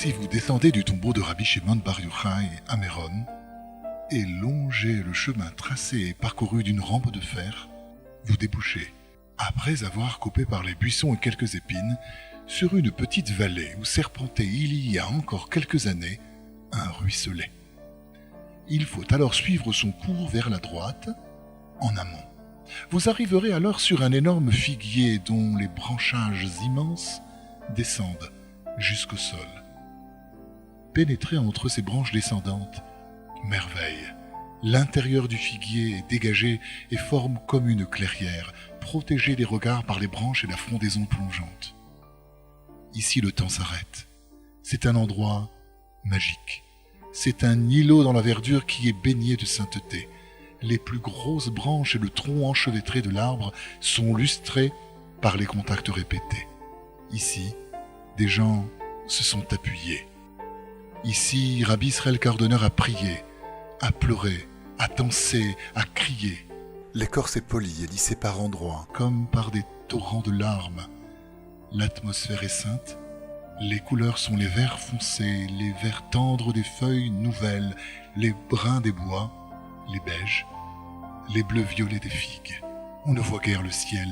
Si vous descendez du tombeau de Rabbi Shimon Bar Yochai à Méron et longez le chemin tracé et parcouru d'une rampe de fer, vous débouchez, après avoir coupé par les buissons et quelques épines, sur une petite vallée où serpentait il y a encore quelques années un ruisselet. Il faut alors suivre son cours vers la droite, en amont. Vous arriverez alors sur un énorme figuier dont les branchages immenses descendent jusqu'au sol. Pénétrez entre ces branches descendantes, merveille. L'intérieur du figuier est dégagé et forme comme une clairière, protégée des regards par les branches et la frondaison plongeante. Ici, le temps s'arrête. C'est un endroit magique. C'est un îlot dans la verdure qui est baigné de sainteté. Les plus grosses branches et le tronc enchevêtré de l'arbre sont lustrés par les contacts répétés. Ici, des gens se sont appuyés. Ici, Rabbi Israël Cardonneur a prié, a pleuré, a dansé, a crié. L'écorce est polie et lissée par endroits, comme par des torrents de larmes. L'atmosphère est sainte. Les couleurs sont les verts foncés, les verts tendres des feuilles nouvelles, les bruns des bois, les beiges, les bleus violets des figues. On ne voit guère le ciel,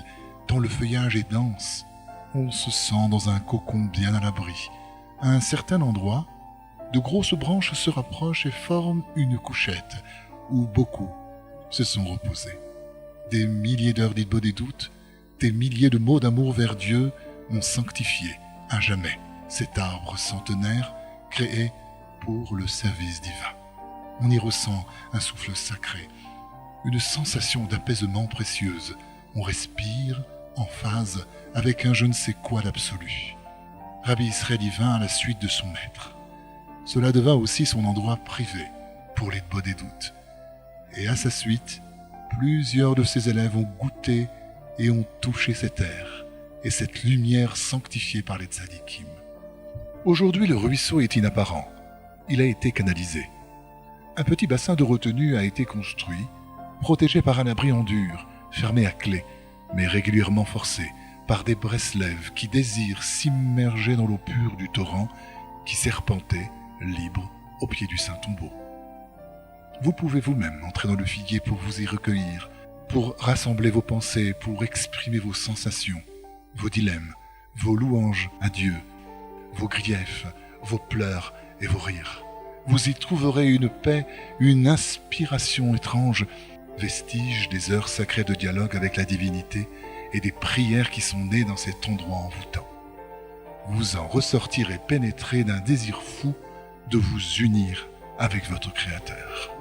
tant le feuillage est dense. On se sent dans un cocon bien à l'abri. À un certain endroit, de grosses branches se rapprochent et forment une couchette, où beaucoup se sont reposés. Des milliers d'heures d'Idbo des doutes, des milliers de mots d'amour vers Dieu ont sanctifié à jamais cet arbre centenaire créé pour le service divin. On y ressent un souffle sacré, une sensation d'apaisement précieuse. On respire en phase avec un je ne sais quoi d'absolu. Rabbi Israël y vint à la suite de son maître. Cela devint aussi son endroit privé pour les Idbo des doutes. Et à sa suite, plusieurs de ses élèves ont goûté et ont touché cet air et cette lumière sanctifiée par les tzadikim. Aujourd'hui, le ruisseau est inapparent. Il a été canalisé. Un petit bassin de retenue a été construit, protégé par un abri en dur, fermé à clé, mais régulièrement forcé par des Breslev qui désirent s'immerger dans l'eau pure du torrent qui serpentait, libre, au pied du Saint-Tombeau. Vous pouvez vous-même entrer dans le figuier pour vous y recueillir, pour rassembler vos pensées, pour exprimer vos sensations, vos dilemmes, vos louanges à Dieu, vos griefs, vos pleurs et vos rires. Vous y trouverez une paix, une inspiration étrange, vestige des heures sacrées de dialogue avec la divinité et des prières qui sont nées dans cet endroit envoûtant. Vous en ressortirez pénétré d'un désir fou de vous unir avec votre Créateur.